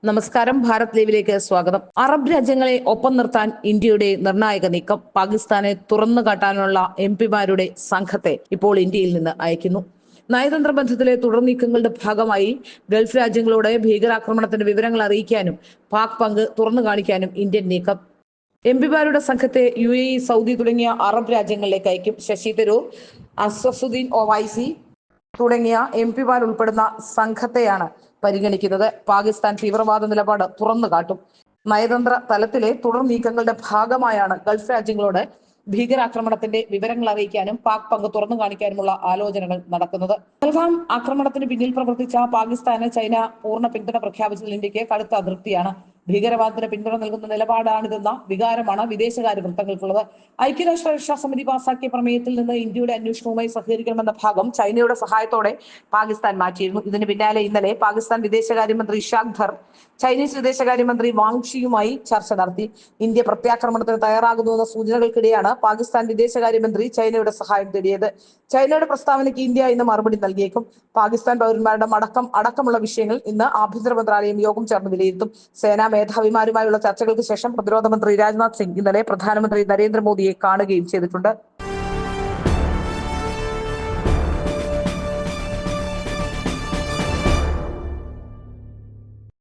നമസ്കാരം. ഭാരത് ലൈവിലേക്ക് സ്വാഗതം. അറബ് രാജ്യങ്ങളെ ഒപ്പം നിർത്താൻ ഇന്ത്യയുടെ നിർണായക നീക്കം. പാകിസ്ഥാനെ തുറന്നു കാട്ടാനുള്ള എംപിമാരുടെ സംഘത്തെ ഇപ്പോൾ ഇന്ത്യയിൽ നിന്ന് അയക്കുന്നു. നയതന്ത്ര ബന്ധത്തിലെ തുടർ നീക്കങ്ങളുടെ ഭാഗമായി ഗൾഫ് രാജ്യങ്ങളോട് ഭീകരാക്രമണത്തിന്റെ വിവരങ്ങൾ അറിയിക്കാനും പാക് പങ്ക് തുറന്നു കാണിക്കാനും ഇന്ത്യൻ നീക്കം. എംപിമാരുടെ സംഘത്തെ UAE, സൗദി തുടങ്ങിയ അറബ് രാജ്യങ്ങളിലേക്ക് അയക്കും. ശശി തരൂർ, അസസുദ്ദീൻ ഒവൈസി തുടങ്ങിയ എംപിമാർ ഉൾപ്പെടുന്ന സംഘത്തെയാണ് പരിഗണിക്കുന്നത്. പാകിസ്ഥാൻ തീവ്രവാദ നിലപാട് തുറന്നു കാട്ടും. നയതന്ത്ര തലത്തിലെ തുടർ നീക്കങ്ങളുടെ ഭാഗമായാണ് ഗൾഫ് രാജ്യങ്ങളോട് ഭീകരാക്രമണത്തിന്റെ വിവരങ്ങൾ അറിയിക്കാനും പാക് പങ്ക് തുറന്നു കാണിക്കാനുമുള്ള ആലോചനകൾ നടക്കുന്നത്. പഹൽഗാം ആക്രമണത്തിന് പിന്നിൽ പ്രവർത്തിച്ച പാകിസ്ഥാന് ചൈന പൂർണ്ണ പിന്തുണ പ്രഖ്യാപിച്ചതിൽ ഇന്ത്യക്ക് കടുത്ത അതൃപ്തിയാണ്. ഭീകരവാദത്തിന് പിന്തുണ നൽകുന്ന നിലപാടാണിതെന്ന വികാരമാണ് വിദേശകാര്യ വൃത്തങ്ങൾക്കുള്ളത്. ഐക്യരാഷ്ട്ര രക്ഷാ സമിതി പാസാക്കിയ പ്രമേയത്തിൽ നിന്ന് ഇന്ത്യയുടെ അന്വേഷണവുമായി സഹകരിക്കണമെന്ന ഭാഗം ചൈനയുടെ സഹായത്തോടെ പാകിസ്ഥാൻ മാറ്റിയിരുന്നു. ഇതിന് പിന്നാലെ ഇന്നലെ പാകിസ്ഥാൻ വിദേശകാര്യമന്ത്രി ഇഷാഖ് ധർ ചൈനീസ് വിദേശകാര്യമന്ത്രി വാങ് ഷിയുമായി ചർച്ച നടത്തി. ഇന്ത്യ പ്രത്യാക്രമണത്തിന് തയ്യാറാകുന്നുവെന്ന സൂചനകൾക്കിടെയാണ് പാകിസ്ഥാൻ വിദേശകാര്യമന്ത്രി ചൈനയുടെ സഹായം തേടിയത്. ചൈനയുടെ പ്രസ്താവനയ്ക്ക് ഇന്ത്യ ഇന്ന് മറുപടി നൽകിയേക്കും. പാകിസ്ഥാൻ പൗരന്മാരുടെ അടക്കമുള്ള വിഷയങ്ങൾ ഇന്ന് ആഭ്യന്തര മന്ത്രാലയം യോഗം ചേർന്ന് വിലയിരുത്തും. സേനാ മേധാവിമാരുമായുള്ള ചർച്ചകൾക്ക് ശേഷം പ്രതിരോധ മന്ത്രി രാജ്നാഥ് സിംഗ് ഇന്നലെ പ്രധാനമന്ത്രി നരേന്ദ്രമോദിയെ കാണുകയും ചെയ്തിട്ടുണ്ട്.